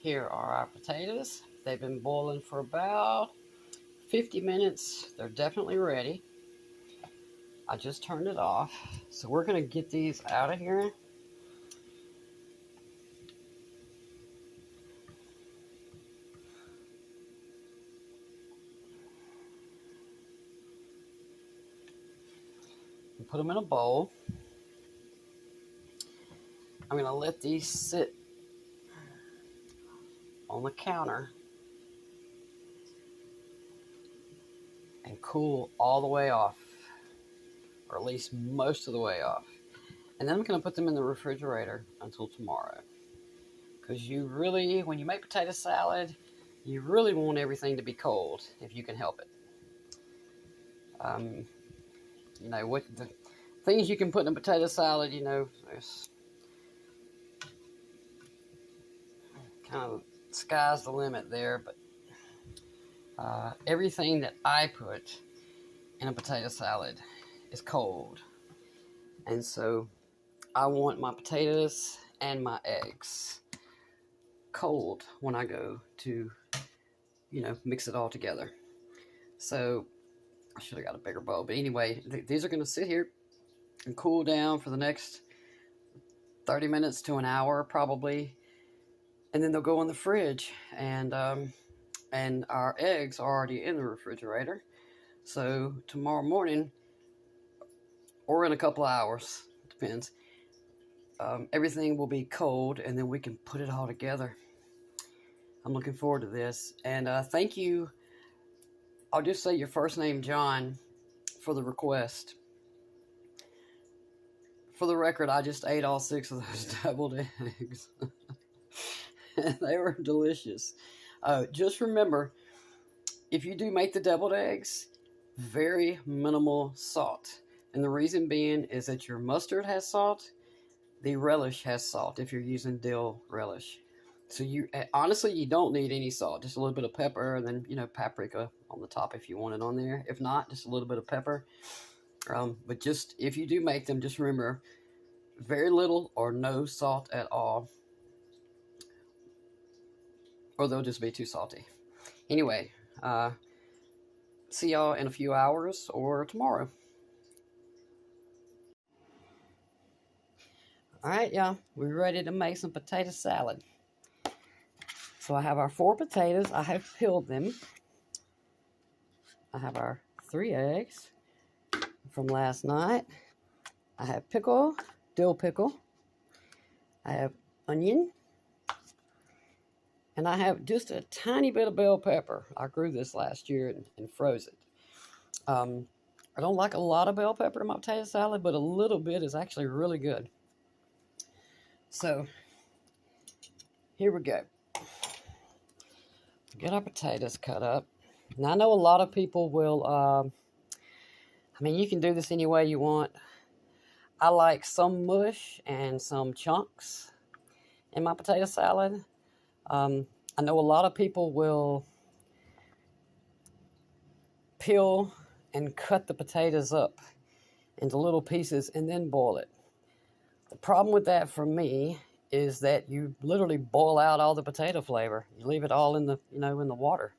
Here are our potatoes. They've been boiling for about 50 minutes. They're definitely ready. I just turned it off. So we're going to get these out of here. And put them in a bowl. I'm going to let these sit on the counter and cool all the way off, or at least most of the way off. And then I'm going to put them in the refrigerator until tomorrow. Because you really, when you make potato salad, you really want everything to be cold if you can help it. You know, what the things you can put in a potato salad, you know, there's kind of sky's the limit there, but everything that I put in a potato salad is cold. And so I want my potatoes and my eggs cold when I go to, you know, mix it all together. So I should have got a bigger bowl. But anyway, these are going to sit here and cool down for the next 30 minutes to an hour probably. And then they'll go in the fridge. And our eggs are already in the refrigerator. So tomorrow morning, or in a couple of hours, depends, everything will be cold, and then we can put it all together. I'm looking forward to this. And thank you. I'll just say your first name, John, for the request. For the record, I just ate all 6 of those deviled eggs. They were delicious. Just remember, if you do make the deviled eggs, very minimal salt. And the reason being is that your mustard has salt, the relish has salt if you're using dill relish. So you honestly, you don't need any salt, just a little bit of pepper, and then, you know, paprika on the top if you want it on there. If not, just a little bit of pepper. But just, if you do make them, just remember, very little or no salt at all, or they'll just be too salty. Anyway, see y'all in a few hours or tomorrow. All right, y'all, we're ready to make some potato salad. So I have our 4 potatoes. I have peeled them. I have our 3 eggs from last night. I have pickle, dill pickle. I have onion. And I have just a tiny bit of bell pepper. I grew this last year and froze it. I don't like a lot of bell pepper in my potato salad, but a little bit is actually really good. So, here we go. Get our potatoes cut up. Now, I know a lot of people will, I mean, you can do this any way you want. I like some mush and some chunks in my potato salad. I know a lot of people will peel and cut the potatoes up into little pieces and then boil it. The problem with that for me is that you literally boil out all the potato flavor. You leave it all in the, you know, in the water.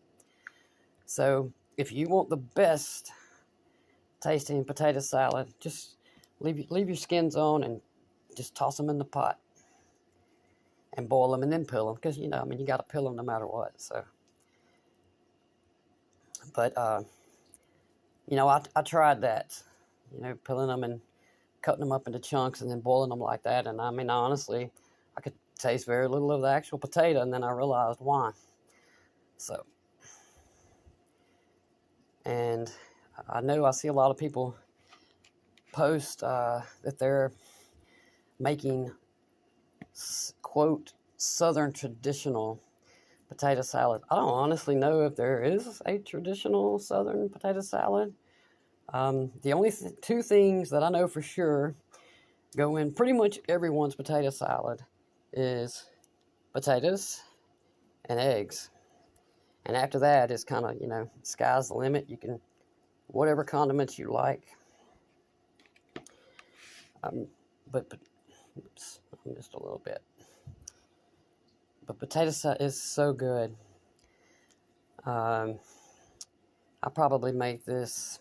So if you want the best tasting potato salad, just leave your skins on and just toss them in the pot and boil them and then peel them, because, you know, I mean, you got to peel them no matter what. So, but you know, I tried that, you know, peeling them and cutting them up into chunks and then boiling them like that. And I mean, honestly, I could taste very little of the actual potato, and then I realized why. So, and I know I see a lot of people post that they're making, quote, Southern traditional potato salad. I don't honestly know if there is a traditional Southern potato salad. The only 2 things that I know for sure go in pretty much everyone's potato salad is potatoes and eggs. And after that, it's kind of, you know, sky's the limit. You can, whatever condiments you like. But oops, just a little bit. But potato salad is so good. I probably make this,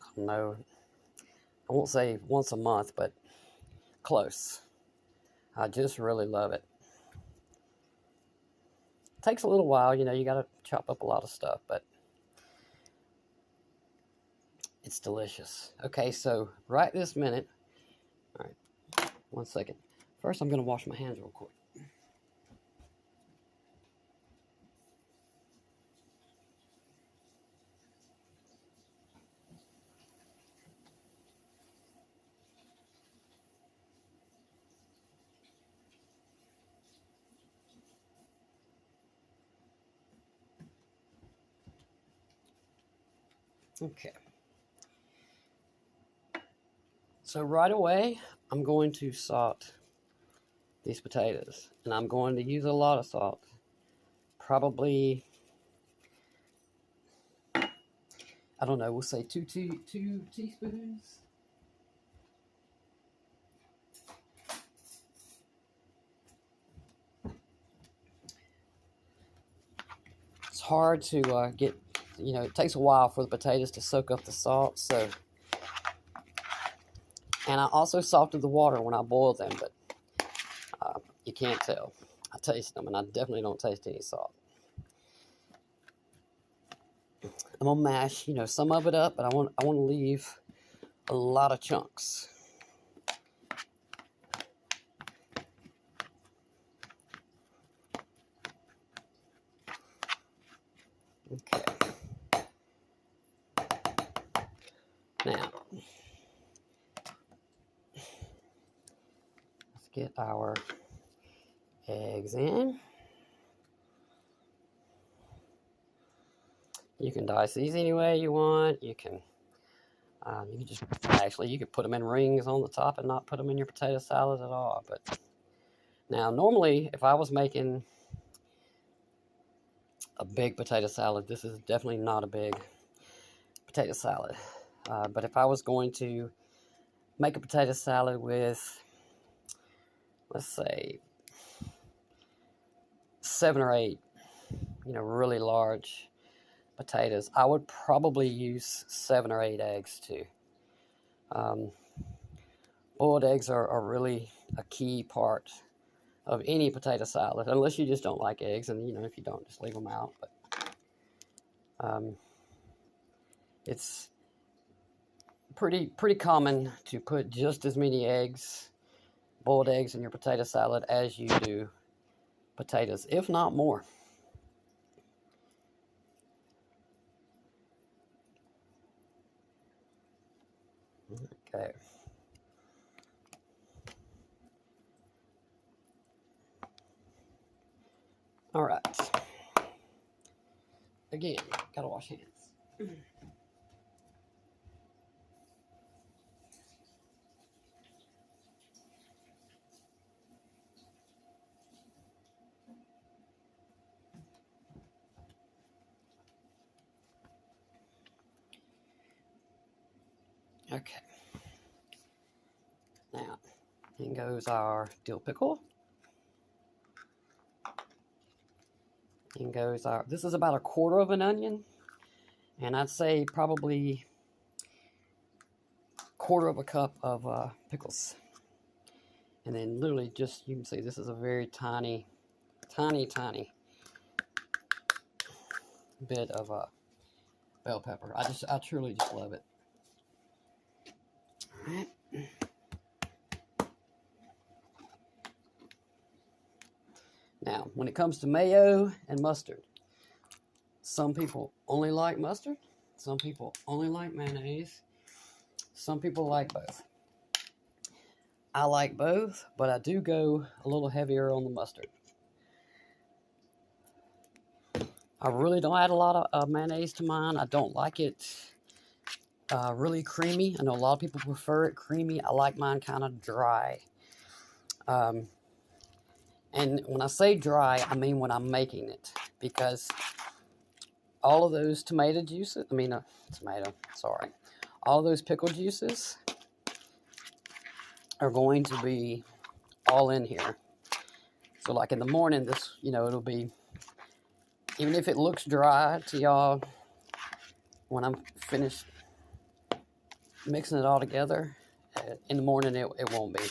I don't know, I won't say once a month, but close. I just really love it. Takes a little while, you know, you gotta chop up a lot of stuff, but it's delicious. Okay, so right this minute, all right, 1 second. First, I'm gonna wash my hands real quick. Okay. So right away, I'm going to salt these potatoes, and I'm going to use a lot of salt. Probably, I don't know, we'll say two teaspoons. It's hard to get, you know, it takes a while for the potatoes to soak up the salt, so. And I also salted the water when I boiled them, but you can't tell. I taste them, and I definitely don't taste any salt. I'm gonna mash, you know, some of it up, but I want to leave a lot of chunks. Okay. Now, let's get our eggs in. You can dice these any way you want. You can just, actually, you could put them in rings on the top and not put them in your potato salad at all. But now, normally, if I was making a big potato salad, this is definitely not a big potato salad. But if I was going to make a potato salad with, let's say, 7 or 8, you know, really large potatoes, I would probably use 7 or 8 eggs too. Boiled eggs are really a key part of any potato salad, unless you just don't like eggs, and you know, if you don't, just leave them out. But it's pretty common to put just as many eggs, boiled eggs, in your potato salad as you do potatoes, if not more. Okay. All right. Again, gotta wash hands. Okay. Now, in goes our dill pickle. In goes our, this is about 1/4 of an onion. And I'd say probably 1/4 of a cup of pickles. And then literally just, you can see this is a very tiny bit of bell pepper. I truly just love it. All right. Now, when it comes to mayo and mustard, some people only like mustard, some people only like mayonnaise, some people like both. I like both, but I do go a little heavier on the mustard. I really don't add a lot of mayonnaise to mine. I don't like it really creamy. I know a lot of people prefer it creamy. I like mine kind of dry. And when I say dry, I mean when I'm making it, because all of those tomato juices, all those pickle juices are going to be all in here. So like in the morning, this, it'll be, even if it looks dry to y'all when I'm finished mixing it all together, in the morning it won't be.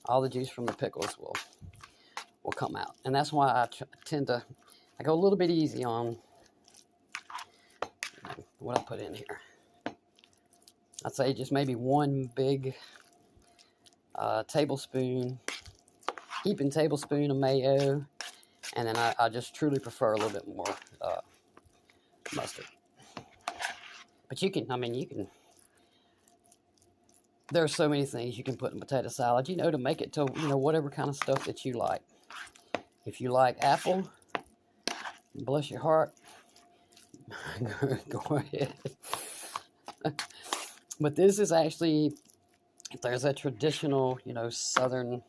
All the juice from the pickles will come out. And that's why I go a little bit easy on what I put in here. I'd say just maybe one big heaping tablespoon of mayo, and then I just truly prefer a little bit more mustard. But you can, there are so many things you can put in potato salad, to make it to, whatever kind of stuff that you like. If you like apple, bless your heart, go ahead. But this is actually, if there's a traditional, southern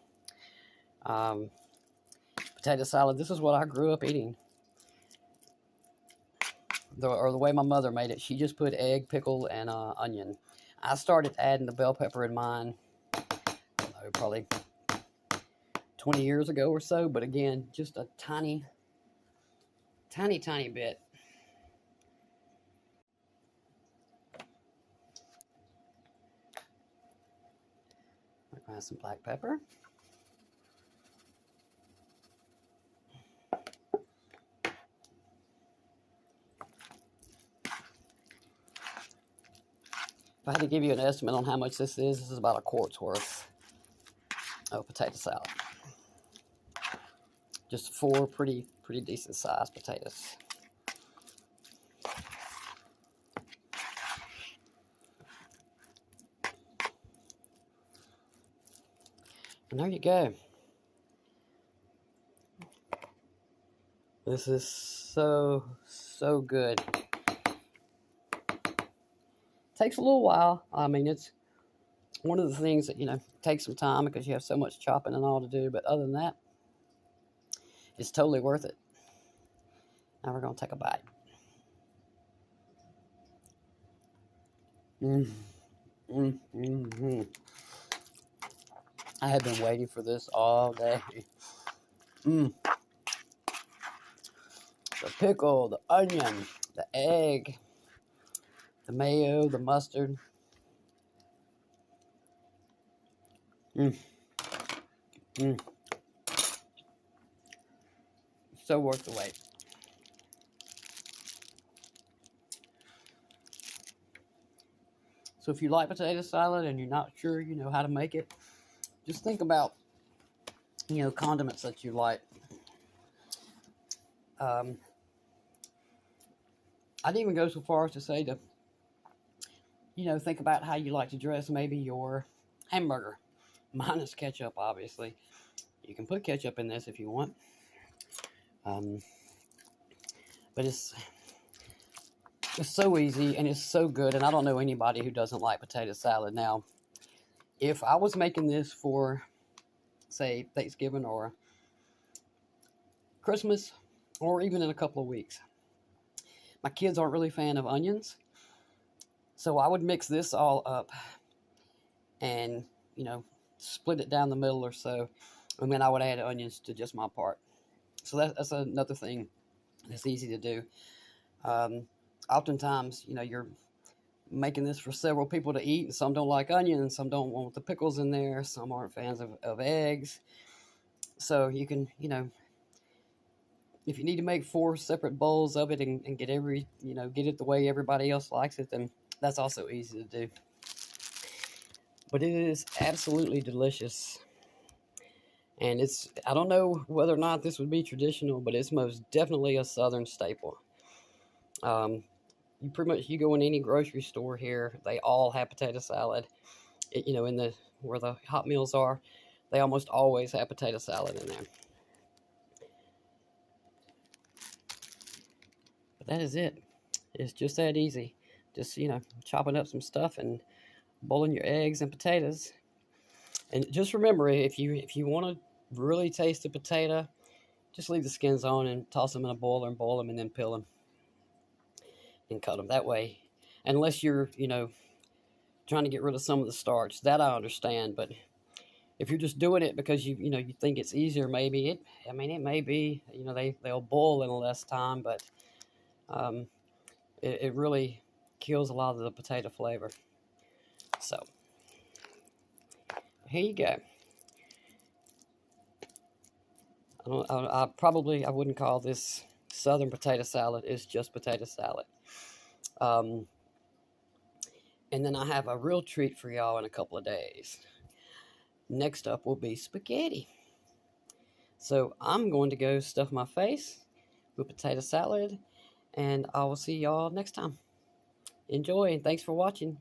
potato salad, this is what I grew up eating. The way my mother made it. She just put egg, pickle, and onion. I started adding the bell pepper in mine, I don't know, probably 20 years ago or so. But again, just a tiny, tiny, tiny bit. Add some black pepper. If I had to give you an estimate on how much this is about a quart's worth of potato salad. Just 4 pretty decent sized potatoes. And there you go. This is so good. Takes a little while. It's one of the things that, takes some time because you have so much chopping and all to do. But other than that, it's totally worth it. Now we're going to take a bite. I have been waiting for this all day. The pickle, the onion, the egg, the mayo, the mustard. So worth the wait. So if you like potato salad and you're not sure, how to make it, just think about, condiments that you like. I'd even go so far as to say to, think about how you like to dress maybe your hamburger. Minus ketchup, obviously. You can put ketchup in this if you want. But it's so easy and it's so good. And I don't know anybody who doesn't like potato salad. Now, if I was making this for, say, Thanksgiving or Christmas, or even in a couple of weeks, my kids aren't really a fan of onions. So I would mix this all up and, split it down the middle or so. And then I would add onions to just my part. So that's another thing that's easy to do. Oftentimes, you're making this for several people to eat, and some don't like onions, some don't want the pickles in there, some aren't fans of eggs. So you can, if you need to make 4 separate bowls of it and get get it the way everybody else likes it, then that's also easy to do. But it is absolutely delicious. And I don't know whether or not this would be traditional, but it's most definitely a Southern staple. You pretty much, you go in any grocery store here, they all have potato salad. Where the hot meals are, they almost always have potato salad in there. But that is it. It's just that easy. Just, chopping up some stuff and boiling your eggs and potatoes. And just remember, if you want to really taste the potato, just leave the skins on and toss them in a boiler and boil them and then peel them and cut them that way. Unless you're, trying to get rid of some of the starch. That I understand, but if you're just doing it because you think it's easier, maybe I mean, it may be, they'll boil in less time, but um, it really kills a lot of the potato flavor. So here you go. I wouldn't call this Southern potato salad. It's just potato salad. Um, and then I have a real treat for y'all in a couple of days. Next up will be spaghetti. So I'm going to go stuff my face with potato salad, and I will see y'all next time. Enjoy, and thanks for watching.